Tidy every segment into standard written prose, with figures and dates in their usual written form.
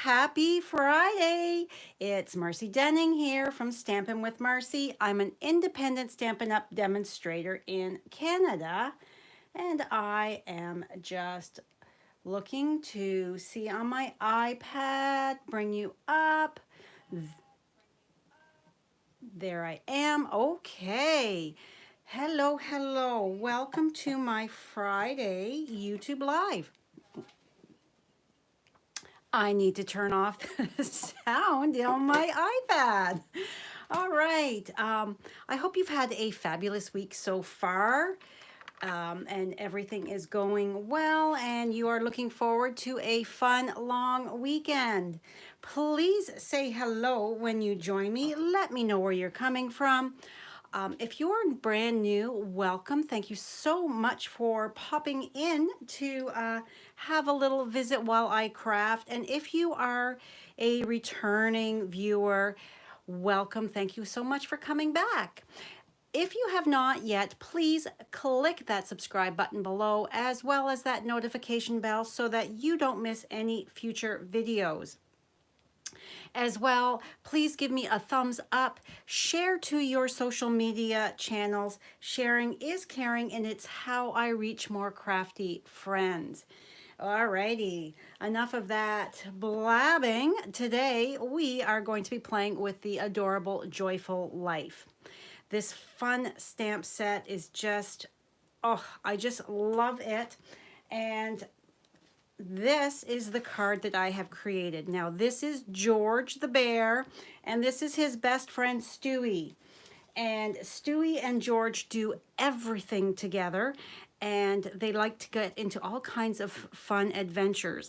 Happy Friday. It's Marcy Denning here from Stampin' with Marcy. I'm an independent Stampin' Up demonstrator in Canada, and I am just looking to see on my iPad, bring you up. There I am. Okay. Hello, hello. Welcome to my Friday YouTube Live. I need to turn off the sound on my iPad. All right. I hope you've had a fabulous week so far, and everything is going well, and you are looking forward to a fun, long weekend. Please say hello when you join me. Let me know where you're coming from. If you're brand new, welcome. Thank you so much for popping in to have a little visit while I craft. And if you are a returning viewer, welcome. Thank you so much for coming back. If you have not yet, please click that subscribe button below, as well as that notification bell, so that you don't miss any future videos. As well, please give me a thumbs up, share to your social media channels. Sharing is caring, and it's how I reach more crafty friends. Alrighty, enough of that blabbing. Today, we are going to be playing with the adorable Joyful Life. This fun stamp set is just, oh, I just love it. And this is the card that I have created. Now, this is George the bear, and this is his best friend, Stewie. And Stewie and George do everything together, and they like to get into all kinds of fun adventures.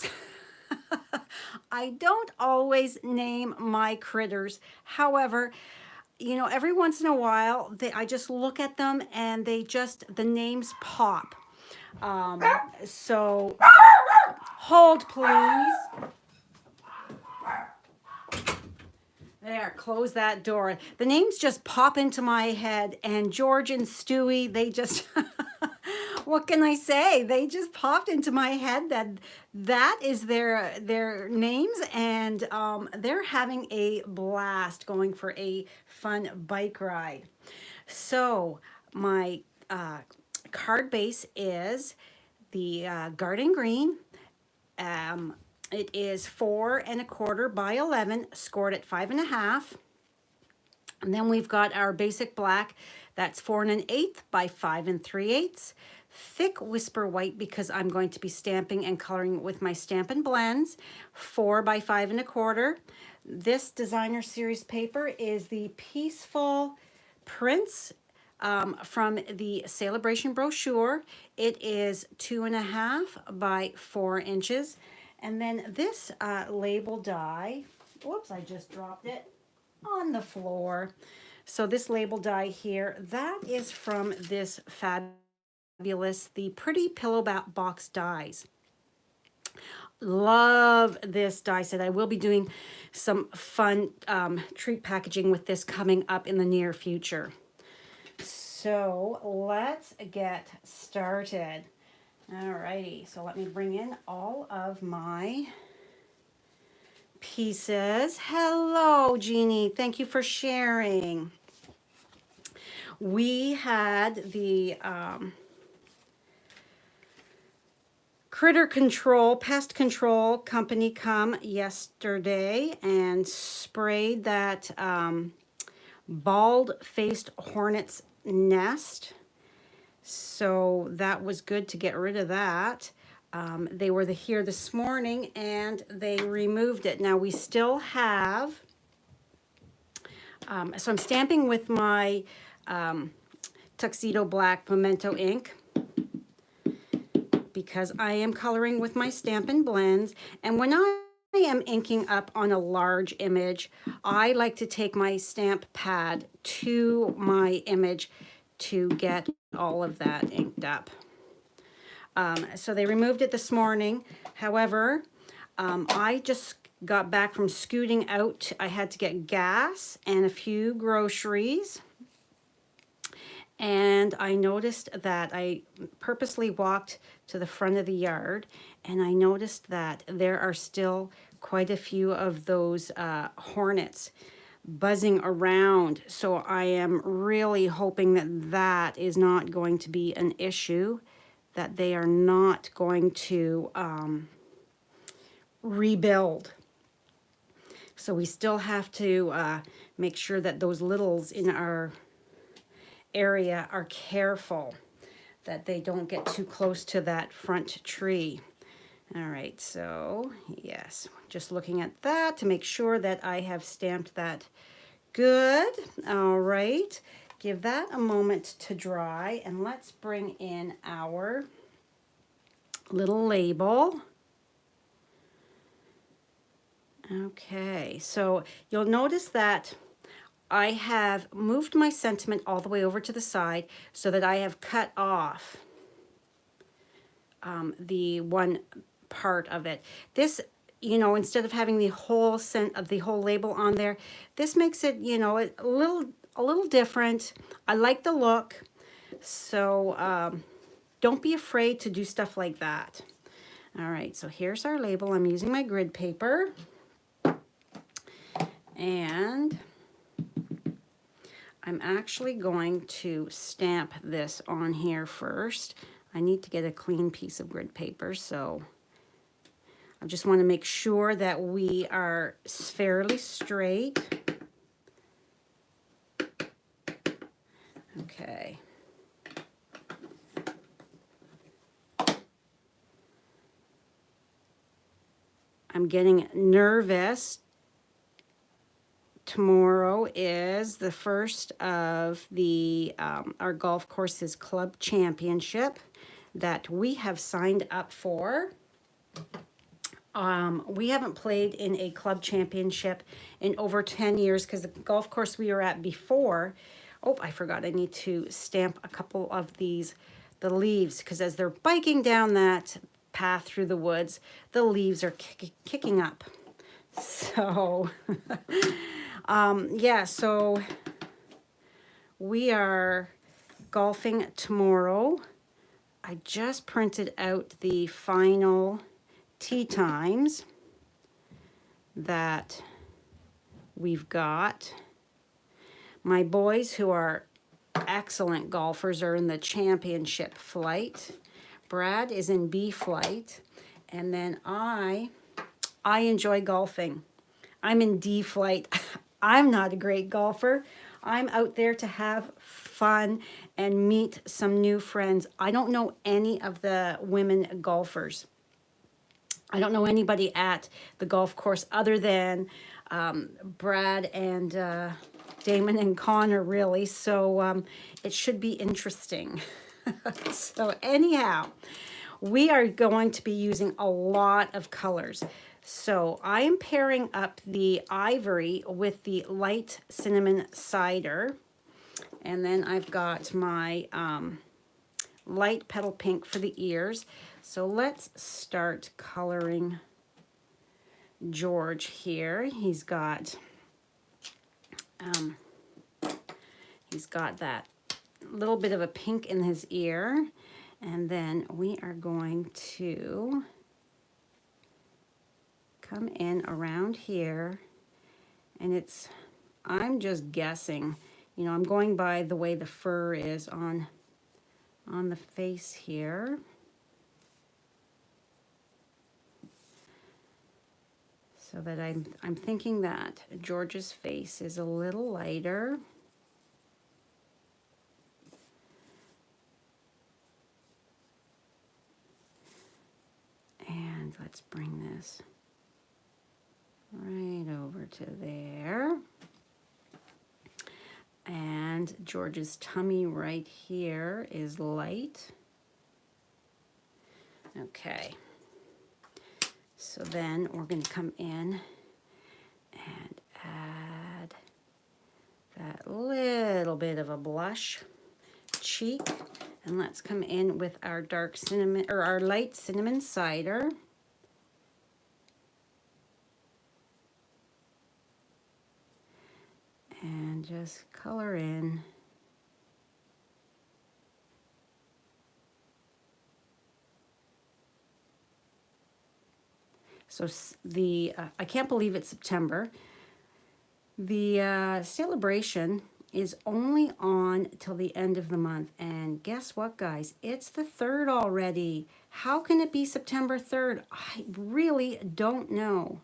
I don't always name my critters. However, you know, every once in a while, I just look at them and the names pop. So hold, please. There, close that door. The names just pop into my head, and George and Stewie, they just, what can I say? They just popped into my head that is their names, and they're having a blast going for a fun bike ride. So my card base is the Garden Green. It is 4 1/4 by 11, scored at 5 1/2. And then we've got our basic black, that's 4 1/8 by 5 3/8. Thick Whisper White, because I'm going to be stamping and coloring with my Stampin' Blends, 4 by 5 1/4. This designer series paper is the Peaceful Prince from the Celebration brochure. It is 2 1/2 by 4 inches. And then this label die, whoops, I just dropped it on the floor. So this label die here, that is from this fabulous, the Pretty Pillow Box dies. Love this die set. I will be doing some fun treat packaging with this coming up in the near future. So let's get started. Alrighty, so let me bring in all of my pieces. Hello, Jeannie. Thank you for sharing. We had the Critter Control, Pest Control company come yesterday and sprayed that bald-faced hornet's nest. So that was good to get rid of that. They were here this morning, and they removed it. Now we still have, so I'm stamping with my Tuxedo Black Memento ink, because I am coloring with my Stampin' Blends. And when I am inking up on a large image, I like to take my stamp pad to my image to get all of that inked up. So they removed it this morning. However, I just got back from scooting out. I had to get gas and a few groceries. And I noticed that I purposely walked to the front of the yard, and I noticed that there are still quite a few of those hornets buzzing around. So I am really hoping that that is not going to be an issue, that they are not going to rebuild. So we still have to make sure that those littles in our area are careful, that they don't get too close to that front tree. All right, so yes, just looking at that to make sure that I have stamped that good. All right, give that a moment to dry, and let's bring in our little label. Okay, so you'll notice that I have moved my sentiment all the way over to the side so that I have cut off the one part of it. This, you know, instead of having the whole label on there, this makes it, you know, a little different. I like the look, so don't be afraid to do stuff like that. All right, so here's our label. I'm using my grid paper, and I'm actually going to stamp this on here first. I need to get a clean piece of grid paper, so I just want to make sure that we are fairly straight. Okay. I'm getting nervous. Tomorrow is the first of the our golf course's club championship that we have signed up for. We haven't played in a club championship in over 10 years because the golf course we were at before, oh, I forgot, I need to stamp a couple of these, the leaves, because as they're biking down that path through the woods, the leaves are kicking up. So, yeah, so we are golfing tomorrow. I just printed out the final tee times that we've got. My boys, who are excellent golfers, are in the championship flight. Brad is in B flight. And then I enjoy golfing. I'm in D flight. I'm not a great golfer. I'm out there to have fun and meet some new friends. I don't know any of the women golfers. I don't know anybody at the golf course other than Brad and Damon and Connor, really. So it should be interesting. So anyhow, we are going to be using a lot of colors. So I am pairing up the ivory with the light cinnamon cider. And then I've got my light petal pink for the ears. So let's start coloring George here. He's got that little bit of a pink in his ear. And then we are going to come in around here. And I'm just guessing, you know, I'm going by the way the fur is on the face here. So that I'm thinking that George's face is a little lighter. And let's bring this right over to there. And George's tummy right here is light. Okay. So then we're going to come in and add that little bit of a blush cheek. And let's come in with our dark cinnamon, or our light cinnamon cider. And just color in. So I can't believe it's September. The celebration is only on till the end of the month. And guess what, guys? It's the 3rd already. How can it be September 3rd? I really don't know.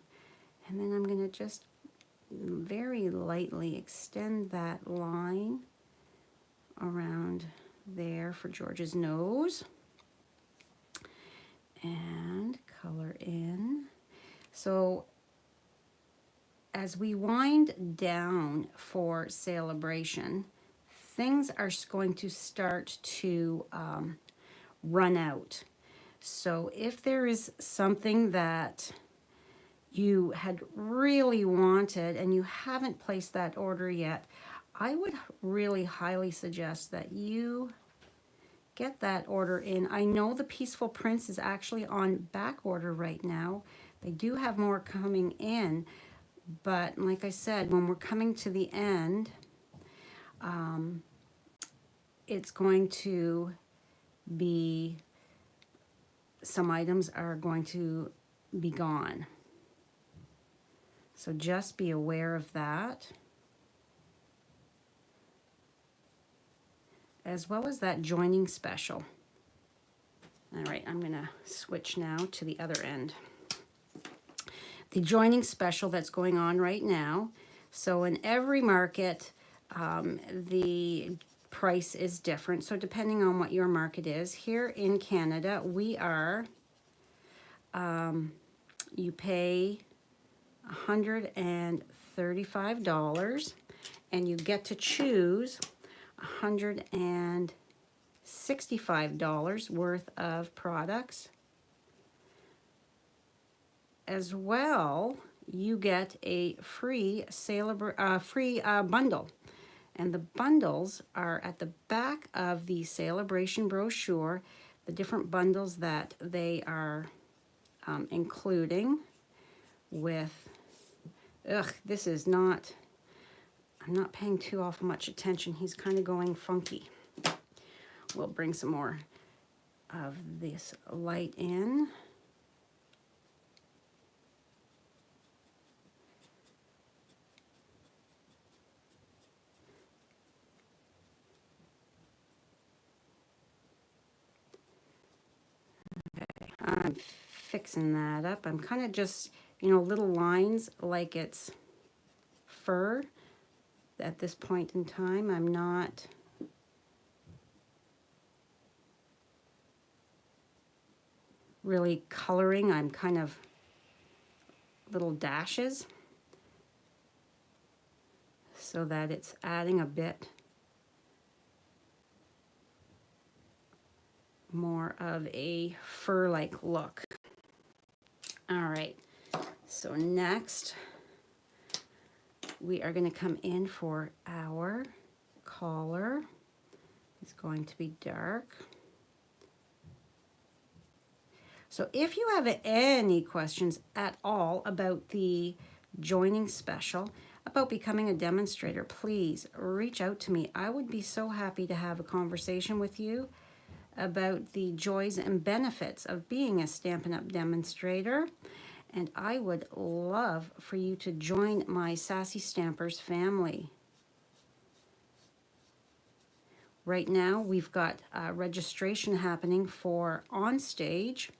And then I'm going to just very lightly extend that line around there for George's nose. And color in. So as we wind down for celebration, things are going to start to run out. So if there is something that you had really wanted and you haven't placed that order yet, I would really highly suggest that you get that order in. I know the Peaceful Prince is actually on back order right now. They do have more coming in, but like I said, when we're coming to the end, it's going to be, some items are going to be gone. So just be aware of that. As well as that joining special. All right, I'm going to switch now to the other end. The joining special that's going on right now. So in every market, the price is different. So depending on what your market is, here in Canada, we are, you pay $135 and you get to choose $165 worth of products. As well, you get a free bundle. And the bundles are at the back of the celebration brochure, the different bundles that they are including with, this is not, I'm not paying too awful much attention. He's kind of going funky. We'll bring some more of this light in. Okay, I'm fixing that up. I'm kind of just, little lines like it's fur. At this point in time, I'm not really coloring. I'm kind of little dashes so that it's adding a bit more of a fur-like look. All right, so next we are going to come in for our collar. It's going to be dark. So if you have any questions at all about the joining special, about becoming a demonstrator, please reach out to me. I would be so happy to have a conversation with you about the joys and benefits of being a Stampin' Up! Demonstrator. And I would love for you to join my Sassy Stampers family. Right now, we've got registration happening for On Stage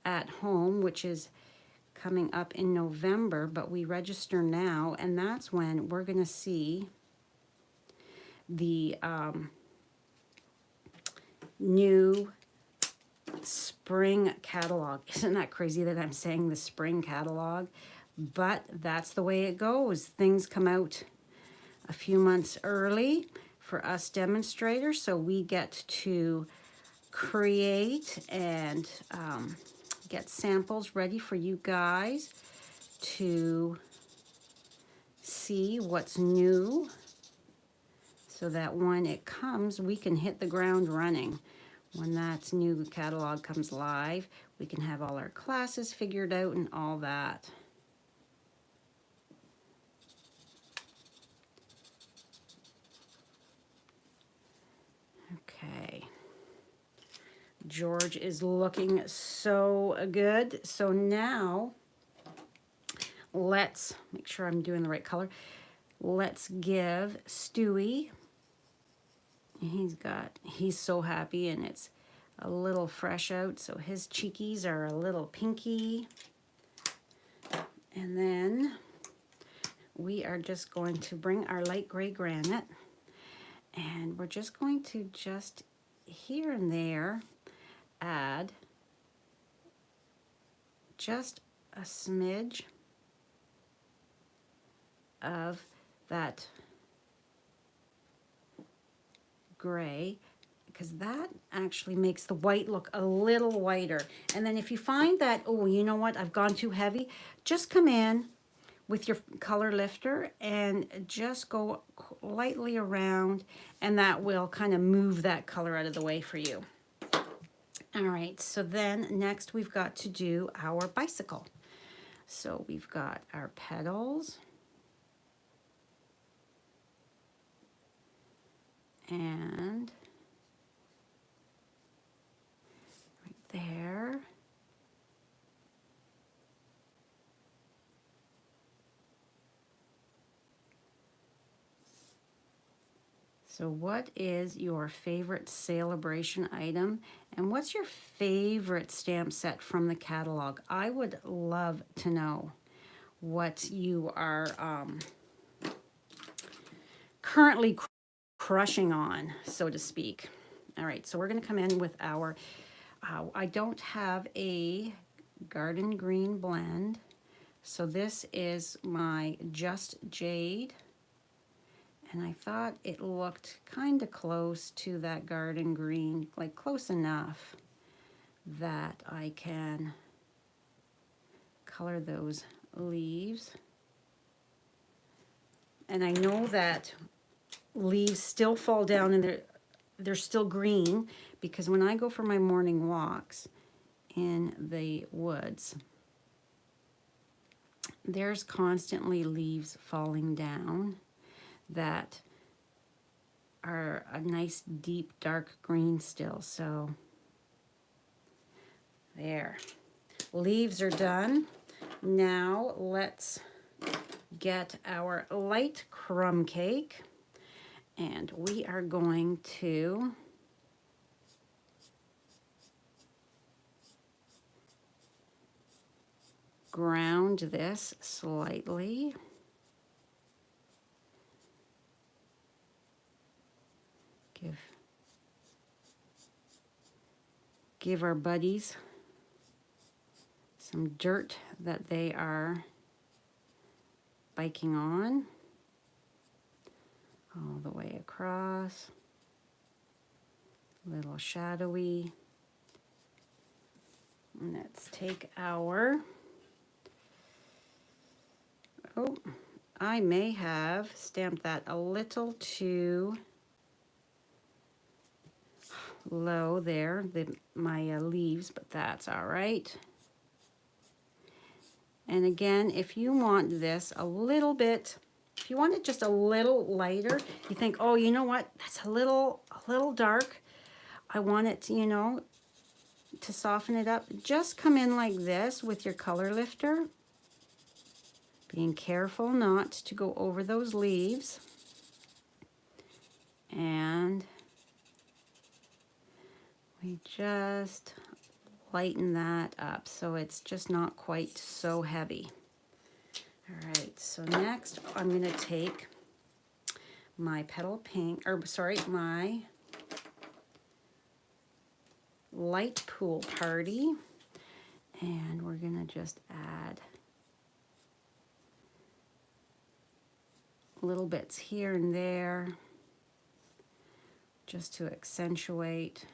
at Home, which is coming up in November, but we register now, and that's when we're going to see the new spring catalog. Isn't that crazy that I'm saying the spring catalog? But that's the way it goes. Things come out a few months early for us demonstrators, so we get to create and get samples ready for you guys to see what's new, so that when it comes, we can hit the ground running. When that new catalog comes live, we can have all our classes figured out and all that. Okay. George is looking so good. So now let's make sure I'm doing the right color. Let's give Stewie, he's so happy, and it's a little fresh out, so his cheekies are a little pinky. And then we are just going to bring our light gray granite, and we're just going to just here and there add just a smidge of that gray, because that actually makes the white look a little whiter. And then if you find that, oh, you know what, I've gone too heavy, just come in with your color lifter and just go lightly around, and that will kind of move that color out of the way for you. All right, so then next we've got to do our bicycle. So we've got our petals, and right there. So what is your favorite celebration item, and what's your favorite stamp set from the catalog? I would love to know what you are currently crushing on, so to speak. All right, so we're going to come in with our, I don't have a garden green blend, so this is my Just Jade. And I thought it looked kind of close to that garden green, like close enough that I can color those leaves. And I know that leaves still fall down and they're still green, because when I go for my morning walks in the woods, there's constantly leaves falling down that are a nice deep dark green still. So there, leaves are done. Now let's get our light crumb cake, and we are going to ground this slightly. Give our buddies some dirt that they are biking on all the way across. A little shadowy. And let's take our, oh, I may have stamped that a little too low there, my leaves, but that's all right. And again, if you want this a little bit, if you want it just a little lighter, you think, oh, you know what, that's a little dark, I want it to, you know, to soften it up, just come in like this with your color lifter, being careful not to go over those leaves, and we just lighten that up so it's just not quite so heavy. All right, so next I'm going to take my petal pink, or sorry, my light pool party, and we're going to just add little bits here and there just to accentuate,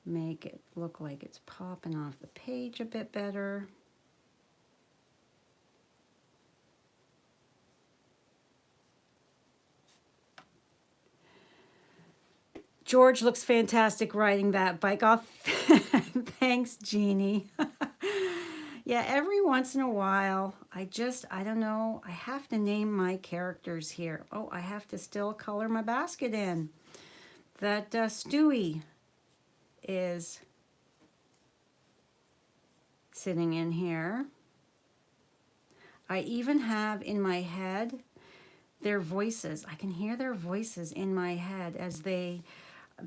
make it look like it's popping off the page a bit better. George looks fantastic riding that bike. Oh, thanks, Jeannie. Yeah, every once in a while, I don't know, I have to name my characters here. Oh, I have to still color my basket in. That Stewie is sitting in here. I even have in my head their voices. I can hear their voices in my head as they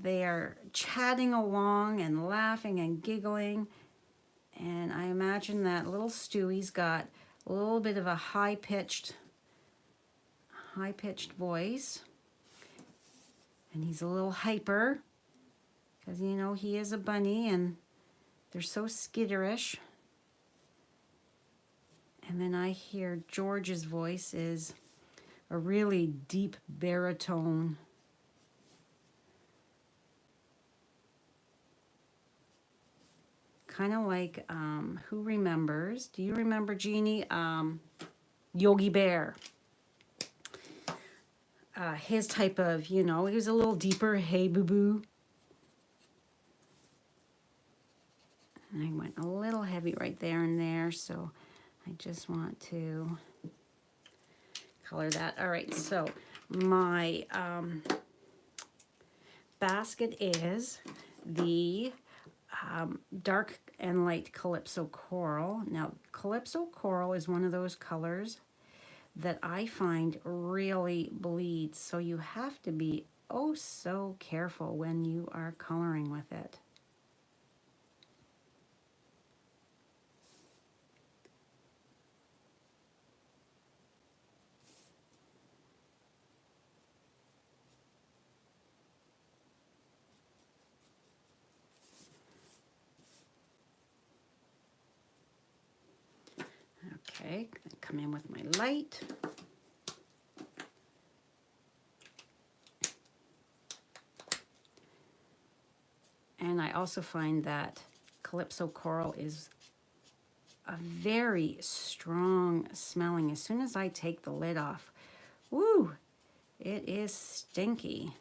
are chatting along and laughing and giggling. And I imagine that little Stewie's got a little bit of a high-pitched voice. And he's a little hyper because, you know, he is a bunny and they're so skitterish. And then I hear George's voice is a really deep baritone. Kind of like, who remembers? Do you remember, Jeannie? Yogi Bear. His type of, you know, he was a little deeper, hey boo-boo. And I went a little heavy right there and there, so I just want to color that. All right, so my basket is the dark and light Calypso Coral. Now, Calypso Coral is one of those colors that I find really bleeds, so you have to be oh so careful when you are coloring with it. Okay, come in with my light. And I also find that Calypso Coral is a very strong smelling. As soon as I take the lid off, woo, it is stinky.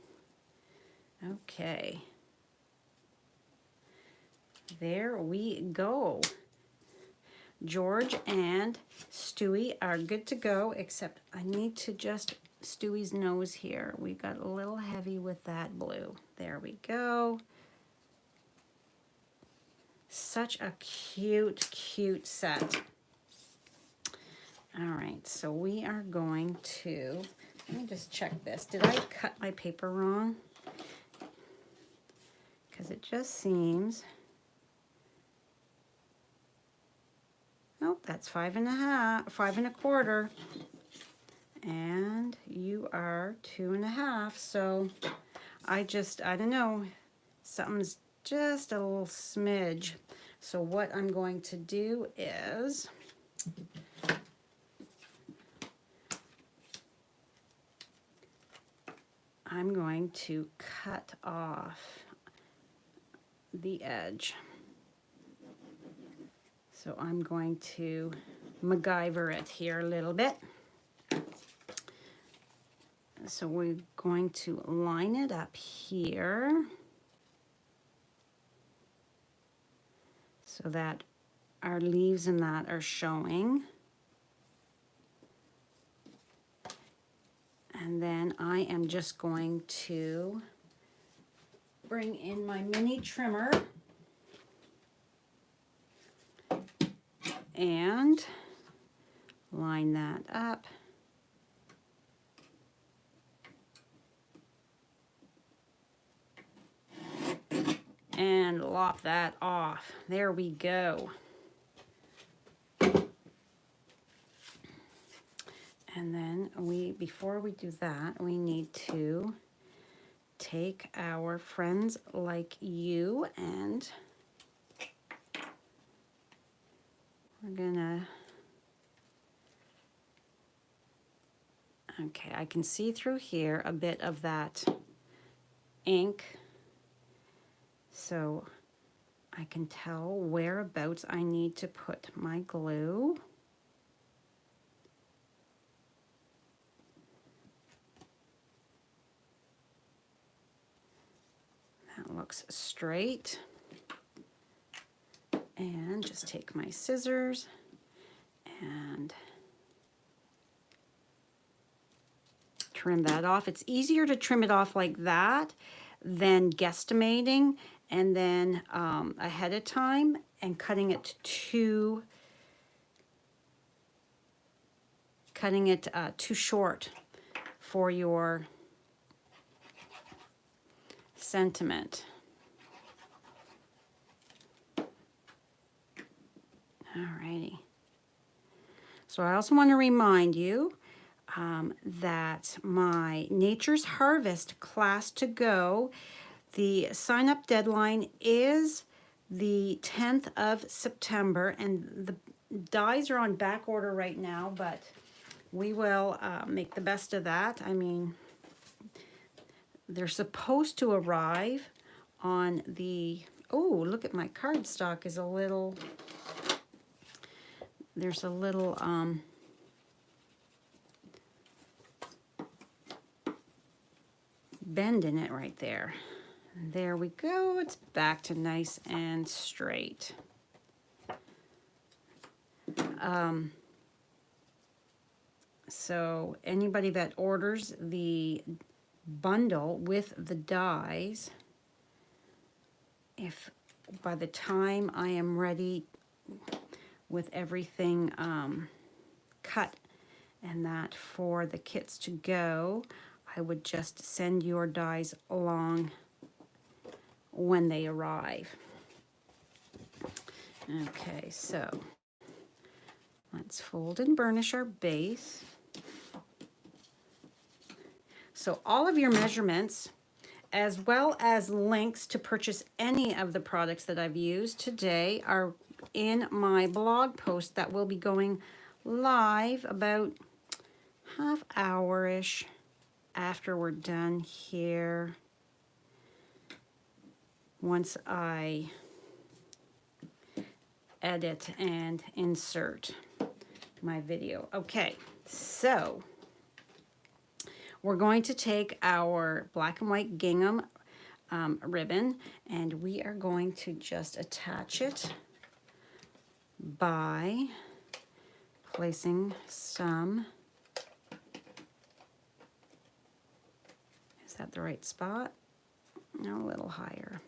Okay. There we go. George and Stewie are good to go, except I need to just Stewie's nose here. We got a little heavy with that blue. There we go. Such a cute, cute set. All right, so we are going to, let me just check this. Did I cut my paper wrong? Because it just seems, oh, that's 5 1/4. And you are 2 1/2. So I don't know, something's just a little smidge. So what I'm going to do is I'm going to cut off the edge. So I'm going to MacGyver it here a little bit. So we're going to line it up here so that our leaves and that are showing. And then I am just going to bring in my mini trimmer and line that up. And lop that off. There we go. And then before we do that, we need to take our Friends Like You and we're gonna, okay, I can see through here a bit of that ink, so I can tell whereabouts I need to put my glue. That looks straight. And just take my scissors and trim that off. It's easier to trim it off like that than guesstimating and then ahead of time and cutting it too short for your sentiment. Alrighty. So I also want to remind you that my Nature's Harvest class to go, the sign-up deadline is the 10th of September, and the dies are on back order right now, but we will make the best of that. I mean, they're supposed to arrive on the, oh, look at my cardstock is a little, there's a little, bend in it right there. There we go. It's back to nice and straight. So anybody that orders the bundle with the dies, if by the time I am ready with everything cut and that for the kits to go, I would just send your dies along when they arrive. Okay, so let's fold and burnish our base. So all of your measurements, as well as links to purchase any of the products that I've used today, are in my blog post that will be going live about half hour-ish after we're done here, once I edit and insert my video. Okay, so we're going to take our black and white gingham ribbon, and we are going to just attach it by placing some, is that the right spot? No, a little higher.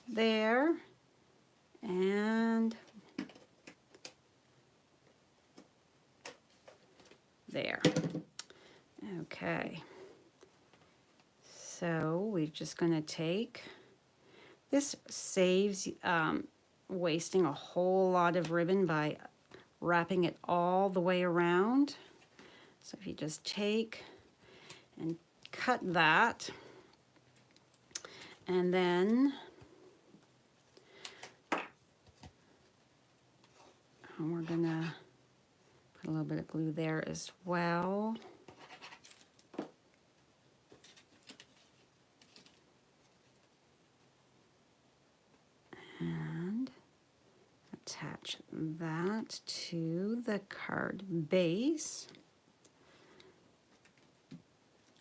There, and there. Okay, so we're just going to take, this saves wasting a whole lot of ribbon by wrapping it all the way around. So if you just take and cut that, and then we're gonna put a little bit of glue there as well. And attach that to the card base.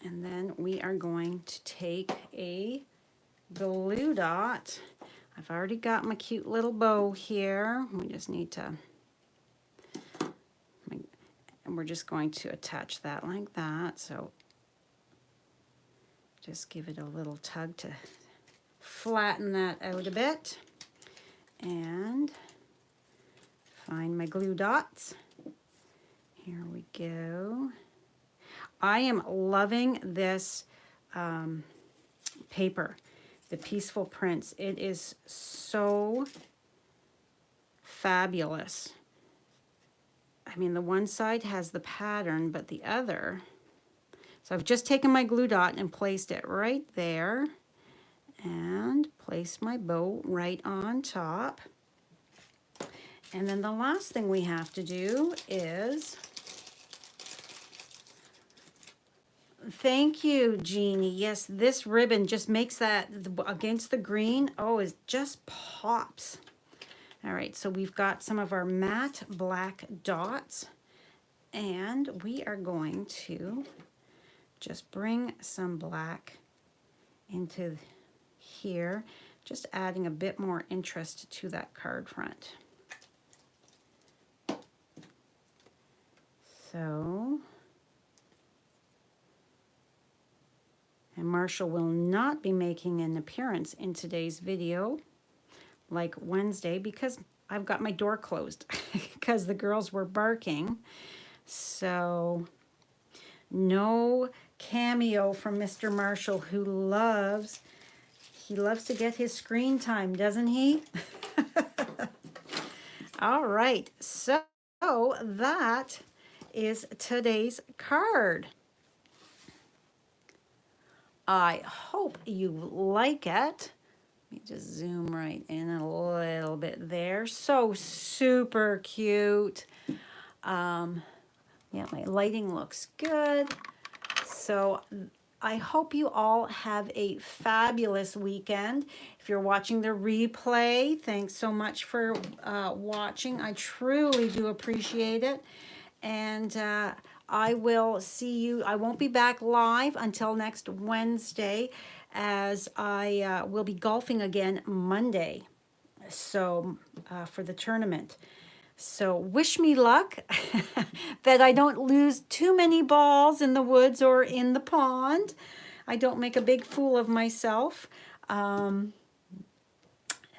And then we are going to take a glue dot. I've already got my cute little bow here. We just need to, and we're just going to attach that like that. So just give it a little tug to flatten that out a bit. And find my glue dots. Here we go. I am loving this paper, the Peaceful Prints. It is so fabulous. I mean, the one side has the pattern, but the other. So I've just taken my glue dot and placed it right there, and place my bow right on top. And then the last thing we have to do is, thank you, Jeannie. Yes, this ribbon just makes that against the green. Oh, it just pops. All right, so we've got some of our matte black dots, and we are going to just bring some black into here, just adding a bit more interest to that card front. So, and Marshall will not be making an appearance in today's video. like Wednesday because I've got my door closed because the girls were barking. So no cameo from Mr. Marshall, who he loves to get his screen time, doesn't he? All right, so that is today's card. I hope you like it. Let me just zoom right in a little bit there. So super cute. Yeah, my lighting looks good. So I hope you all have a fabulous weekend. If you're watching the replay, thanks so much for watching. I truly do appreciate it. And I will see you. I won't be back live until next Wednesday, as I will be golfing again Monday. So for the tournament. So wish me luck that I don't lose too many balls in the woods or in the pond. I don't make a big fool of myself.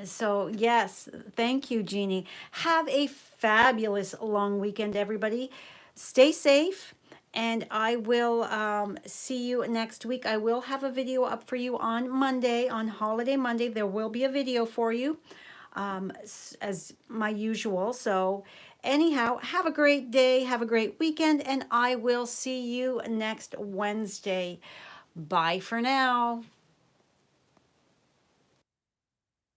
So yes, thank you, Jeannie. Have a fabulous long weekend, everybody. Stay safe, and I will see you next week. I will have a video up for you on Monday, on Holiday Monday. There will be a video for you, as my usual. So anyhow, have a great day, have a great weekend, and I will see you next Wednesday. Bye for now.